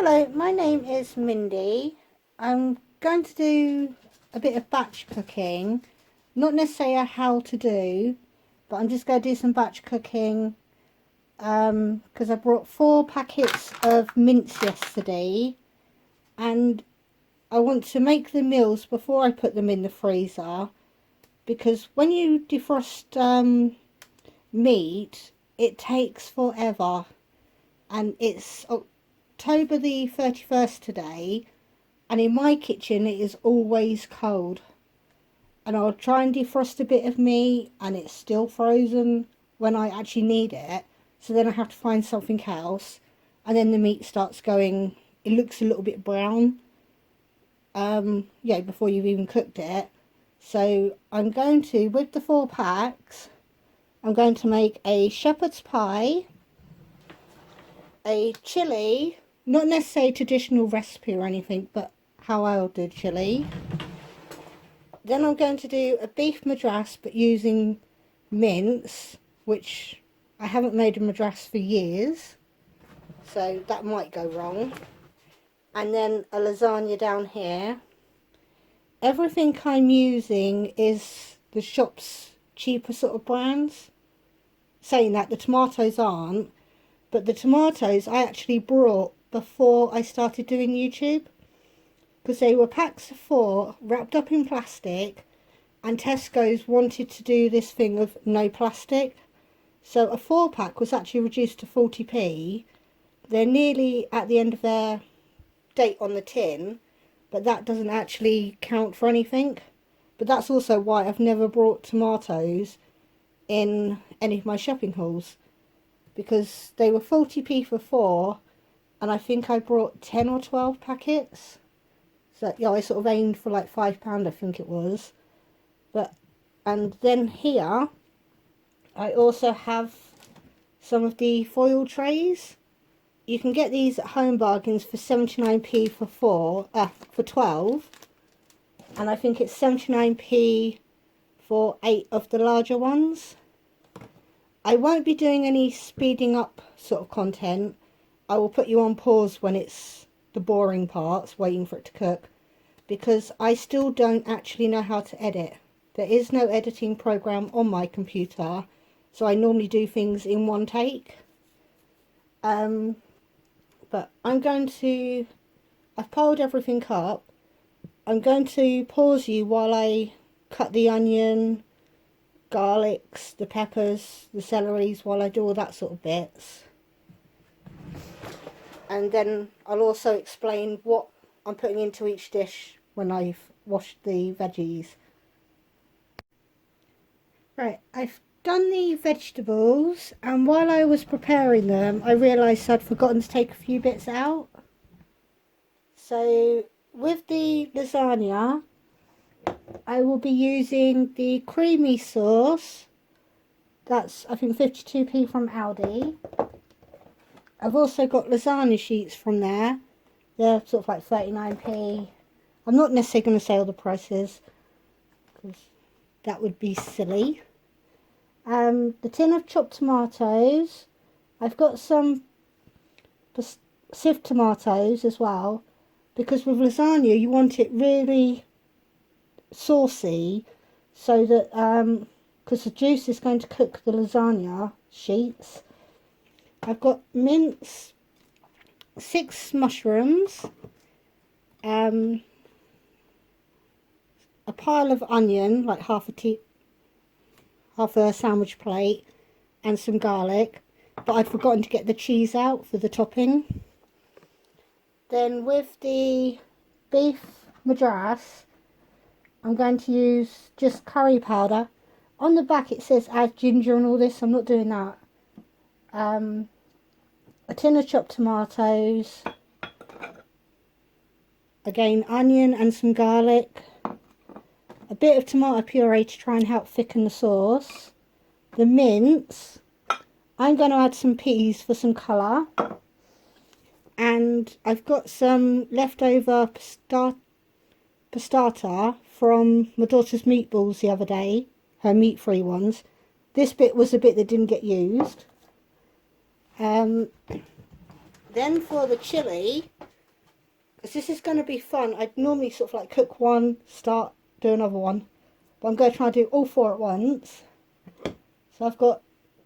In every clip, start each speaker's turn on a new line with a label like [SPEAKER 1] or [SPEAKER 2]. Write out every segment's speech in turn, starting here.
[SPEAKER 1] Hello, my name is Mindy. I'm going to do a bit of batch cooking. Not necessarily a how to do, but I'm just going to do some batch cooking because I brought 4 packets of mince yesterday and I want to make the meals before I put them in the freezer, because when you defrost meat, it takes forever, and it's October the 31st today, and in my kitchen it is always cold, and I'll try and defrost a bit of meat and it's still frozen when I actually need it, so then I have to find something else, and then the meat starts going, it looks a little bit brown before you've even cooked it. So I'm going to, with the 4 packs, I'm going to make a shepherd's pie, a chilli, not necessarily a traditional recipe or anything, but how I'll do chilli. Then I'm going to do a beef madras, but using mince, which I haven't made a madras for years, so that might go wrong. And then a lasagna down here. Everything I'm using is the shop's cheaper sort of brands. Saying that, the tomatoes aren't, but the tomatoes I actually brought before I started doing YouTube, because they were packs of 4 wrapped up in plastic, and Tesco's wanted to do this thing of no plastic, so a 4 pack was actually reduced to 40p. They're nearly at the end of their date on the tin, but that doesn't actually count for anything. But that's also why I've never brought tomatoes in any of my shopping hauls, because they were 40p for 4, and I think I brought 10 or 12 packets. So yeah, I sort of aimed for like £5, I think it was. And then here I also have some of the foil trays. You can get these at Home Bargains for 79p for 12, and I think it's 79p for 8 of the larger ones. I won't be doing any speeding up sort of content. I will put you on pause when it's the boring parts, waiting for it to cook, because I still don't actually know how to edit. There is no editing program on my computer, so I normally do things in one take. But I've piled everything up. I'm going to pause you while I cut the onion, garlics, the peppers, the celeries, while I do all that sort of bits. And then I'll also explain what I'm putting into each dish when I've washed the veggies. Right, I've done the vegetables, and while I was preparing them I realised I'd forgotten to take a few bits out. So with the lasagna I will be using the creamy sauce. That's, I think, 52p from Aldi. I've also got lasagna sheets from there. They're sort of like 39p. I'm not necessarily going to say all the prices, because that would be silly. The tin of chopped tomatoes. I've got some sieved tomatoes as well, because with lasagna you want it really saucy, so that because the juice is going to cook the lasagna sheets. I've got mince, 6 mushrooms, a pile of onion, like half a sandwich plate, and some garlic, but I'd forgotten to get the cheese out for the topping. Then with the beef madras, I'm going to use just curry powder. On the back it says add ginger and all this. I'm not doing that. A tin of chopped tomatoes, again onion and some garlic, a bit of tomato puree to try and help thicken the sauce, the mince. I'm going to add some peas for some colour, and I've got some leftover pastata from my daughter's meatballs the other day, her meat-free ones. This bit was a bit that didn't get used. Then for the chilli, because this is going to be fun. I'd normally sort of like cook one, start, do another one. But I'm going to try and do all 4 at once. So I've got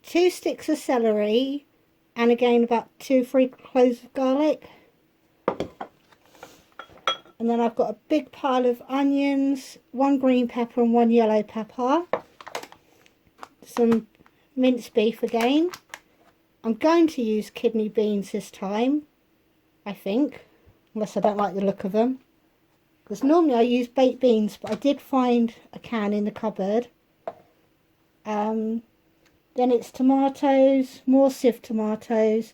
[SPEAKER 1] 2 sticks of celery and again about 2-3 cloves of garlic. And then I've got a big pile of onions, 1 green pepper and 1 yellow pepper. Some minced beef again. I'm going to use kidney beans this time, I think, unless I don't like the look of them. Because normally I use baked beans, but I did find a can in the cupboard. Then it's tomatoes, more sieved tomatoes,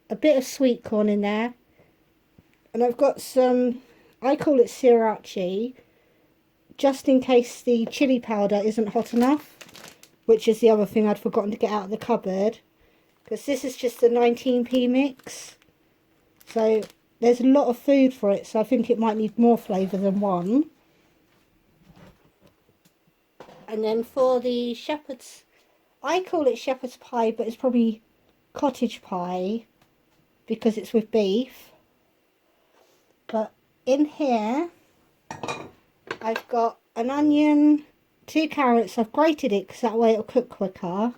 [SPEAKER 1] a bit of sweet corn in there. And I've got some, I call it sriracha, just in case the chili powder isn't hot enough, which is the other thing I'd forgotten to get out of the cupboard. Because this is just a 19p mix. So there's a lot of food for it, so I think it might need more flavour than 1. And then for the shepherd's, I call it shepherd's pie, but it's probably cottage pie because it's with beef. But in here, I've got an onion, 2 carrots. I've grated it because that way it'll cook quicker.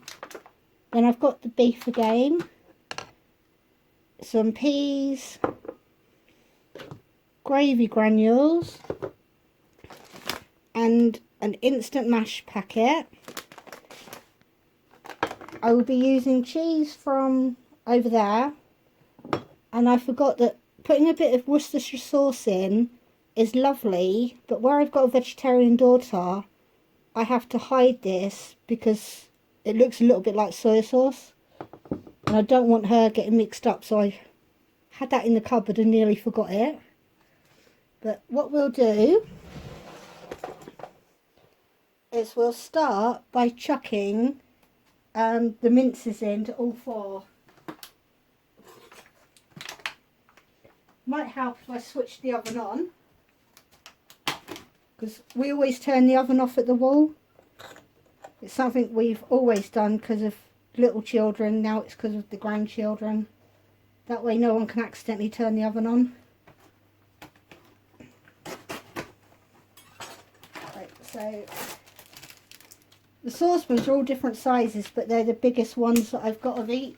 [SPEAKER 1] Then I've got the beef again, some peas, gravy granules, and an instant mash packet. I will be using cheese from over there, and I forgot that putting a bit of Worcestershire sauce in is lovely, but where I've got a vegetarian daughter, I have to hide this because it looks a little bit like soy sauce, and I don't want her getting mixed up, so I had that in the cupboard and nearly forgot it. But what we'll do is we'll start by chucking the minces into all 4. Might help if I switch the oven on, because we always turn the oven off at the wall. It's something we've always done because of little children. Now it's because of the grandchildren. That way no one can accidentally turn the oven on. Right, so the saucepans are all different sizes, but they're the biggest ones that I've got of each.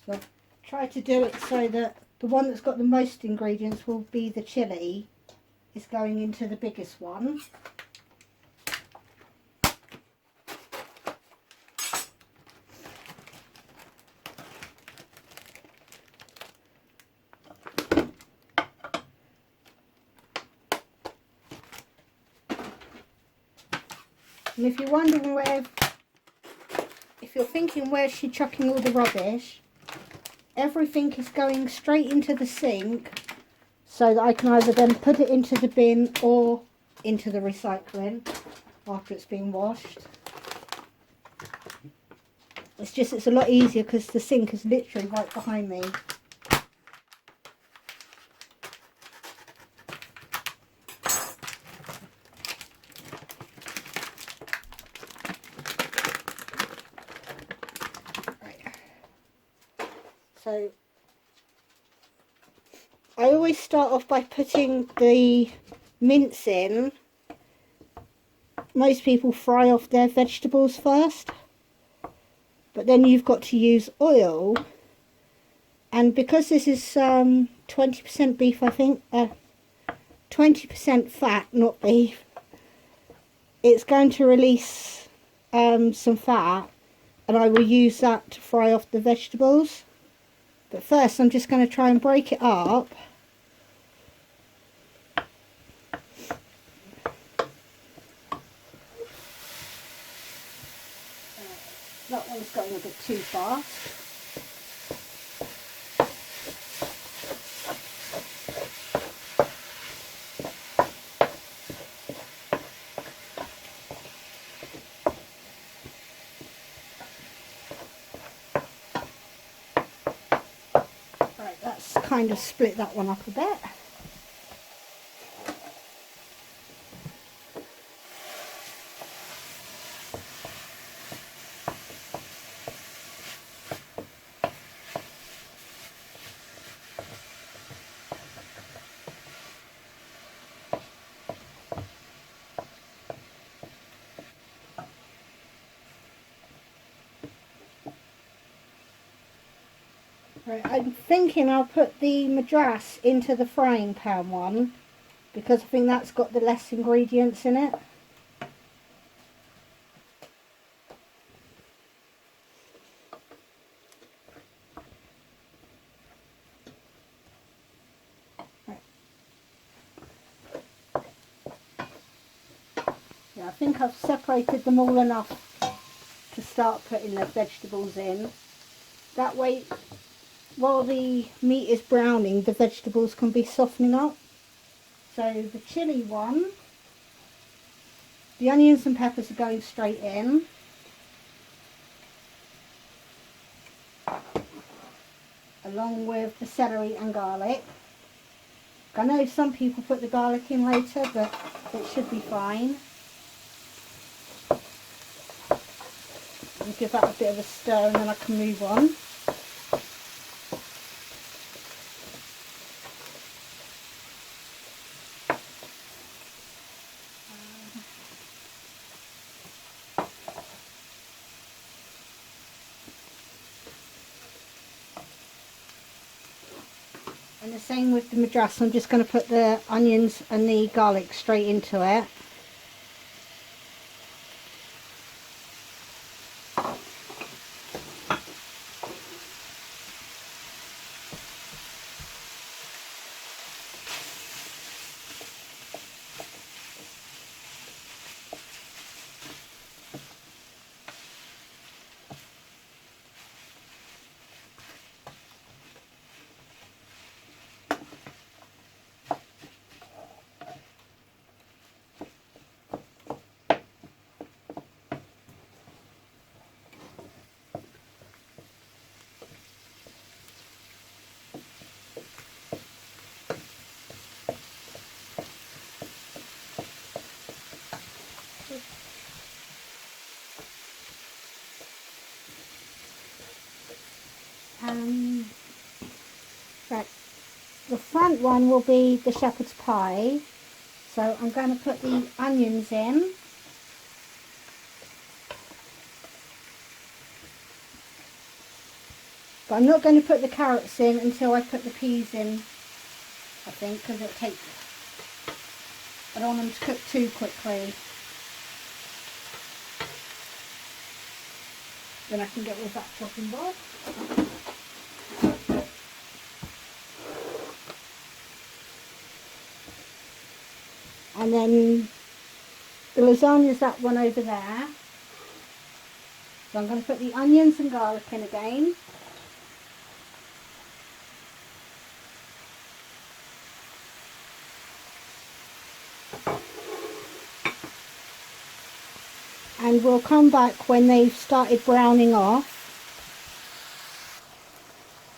[SPEAKER 1] So I've tried to do it so that the one that's got the most ingredients will be the chilli, is going into the biggest one. And if you're wondering if you're thinking where's she chucking all the rubbish, everything is going straight into the sink so that I can either then put it into the bin or into the recycling after it's been washed. It's a lot easier because the sink is literally right behind me. So I always start off by putting the mince in. Most people fry off their vegetables first, but then you've got to use oil, and because this is 20% beef, I think 20% fat, not beef, it's going to release some fat, and I will use that to fry off the vegetables. But first I'm just going to try and break it up. That one's going a bit too fast. Right, that's kind of split that one up a bit. Right, I'm thinking I'll put the madras into the frying pan one because I think that's got the less ingredients in it. Yeah, I think I've separated them all enough to start putting the vegetables in. That way, while the meat is browning, the vegetables can be softening up. So the chilli one, the onions and peppers are going straight in. Along with the celery and garlic. I know some people put the garlic in later, but it should be fine. And give that a bit of a stir and then I can move on. And the same with the madras, I'm just going to put the onions and the garlic straight into it. Right, the front one will be the shepherd's pie. So I'm going to put the onions in. But I'm not going to put the carrots in until I put the peas in, I think, because it'll take, I don't want them to cook too quickly. Then I can get with that chopping board. And then the lasagna is that one over there. So I'm going to put the onions and garlic in again. And we'll come back when they've started browning off.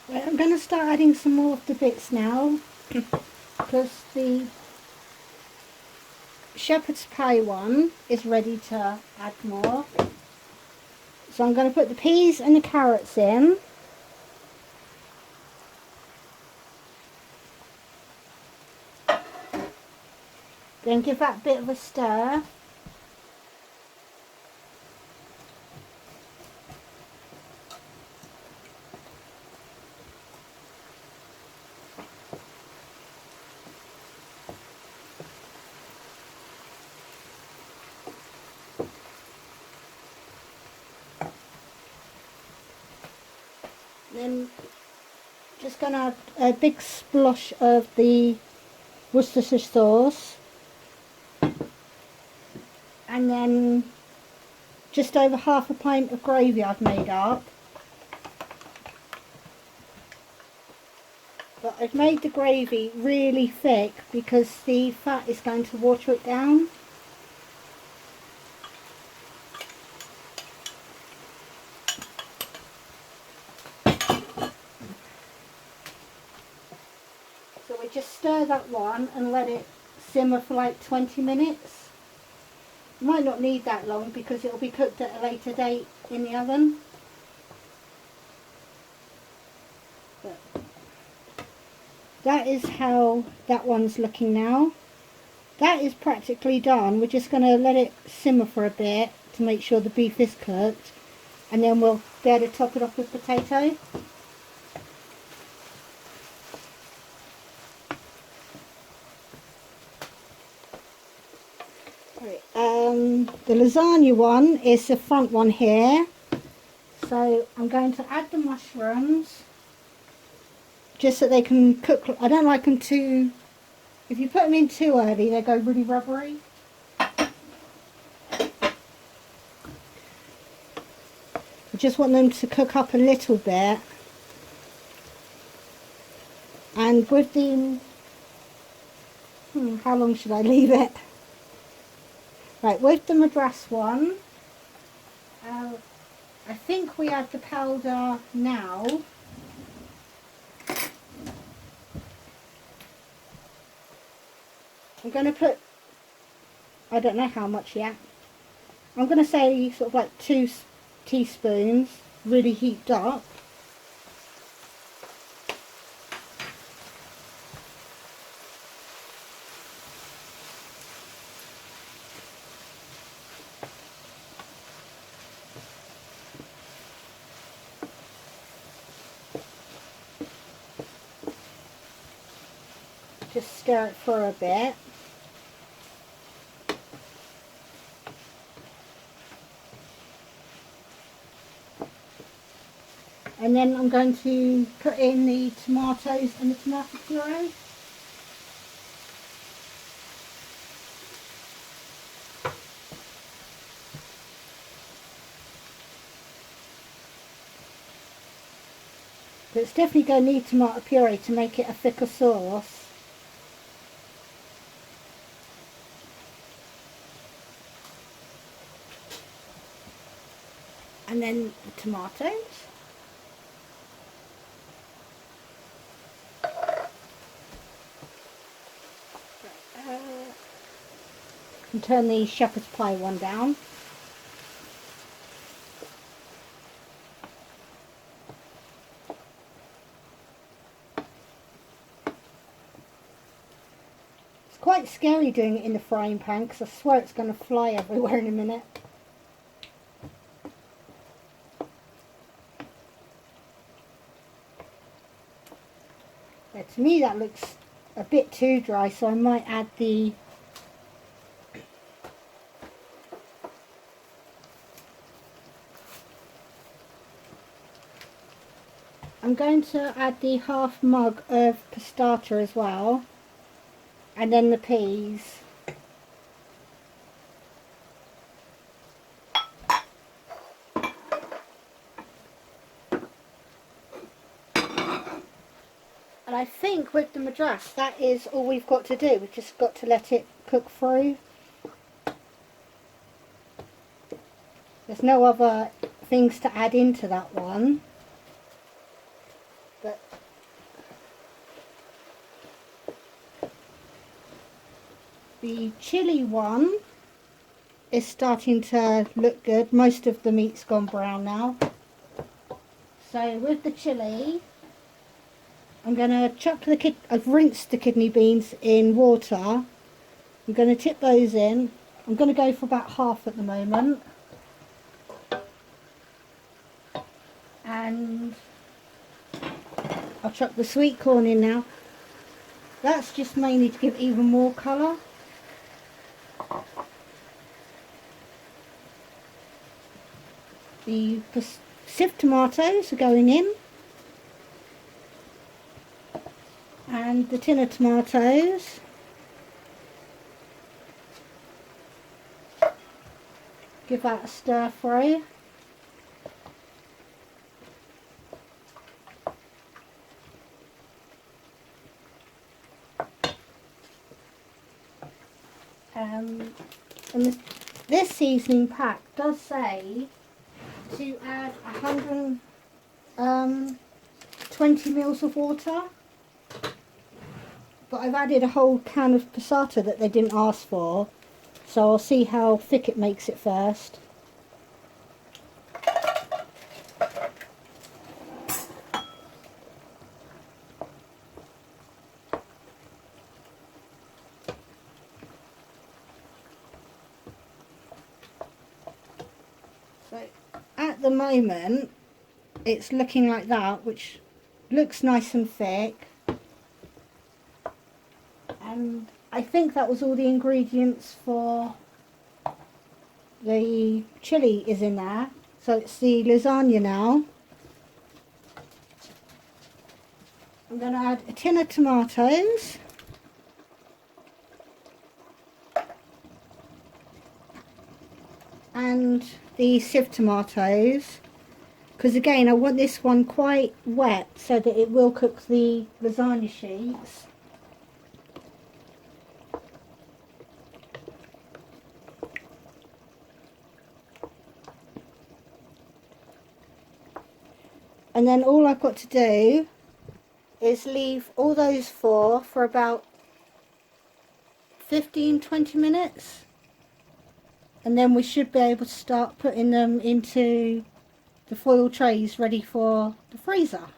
[SPEAKER 1] Right, I'm going to start adding some more of the bits now because the shepherd's pie one is ready to add more. So I'm going to put the peas and the carrots in. Then give that a bit of a stir. Then just going to add a big splosh of the Worcestershire sauce. And then just over half a pint of gravy I've made up. But I've made the gravy really thick because the fat is going to water it down. So we just stir that one and let it simmer for like 20 minutes. Might not need that long because it'll be cooked at a later date in the oven. But that is how that one's looking now. That is practically done. We're just going to let it simmer for a bit to make sure the beef is cooked, and then we'll be able to top it off with potato. The lasagna one is the front one here. So I'm going to add the mushrooms just so they can cook. I don't like them too, if you put them in too early they go really rubbery. I just want them to cook up a little bit. And with the, how long should I leave it? Right, with the madras one, I think we add the powder now. I'm going to put, I don't know how much yet. I'm going to say sort of like 2 teaspoons, really heaped up. Just stir it for a bit. And then I'm going to put in the tomatoes and the tomato puree. But it's definitely going to need tomato puree to make it a thicker sauce. And then the tomatoes. And turn the shepherd's pie one down. It's quite scary doing it in the frying pan because I swear it's going to fly everywhere in a minute. Yeah, to me that looks a bit too dry, so I might add the I'm going to add the half mug of pistachio as well, and then the peas. And I think with the madras that is all we've got to do. We've just got to let it cook through. There's no other things to add into that one. But the chilli one is starting to look good. Most of the meat's gone brown now. So with the chilli, I'm going to chuck the I've rinsed the kidney beans in water. I'm going to tip those in. I'm going to go for about half at the moment. And I'll chuck the sweet corn in now. That's just mainly to give even more colour. The sieved tomatoes are going in. And the tin of tomatoes. Give that a stir fry. And this seasoning pack does say to add 120 mils of water, but I've added a whole can of passata that they didn't ask for, so I'll see how thick it makes it first. So at the moment it's looking like that, which looks nice and thick. And I think that was all the ingredients for the chilli is in there. So it's the lasagna now. I'm going to add a tin of tomatoes. And the sieved tomatoes. Because again, I want this one quite wet so that it will cook the lasagna sheets. And then all I've got to do is leave all those four for about 15-20 minutes. And then we should be able to start putting them into the foil trays ready for the freezer.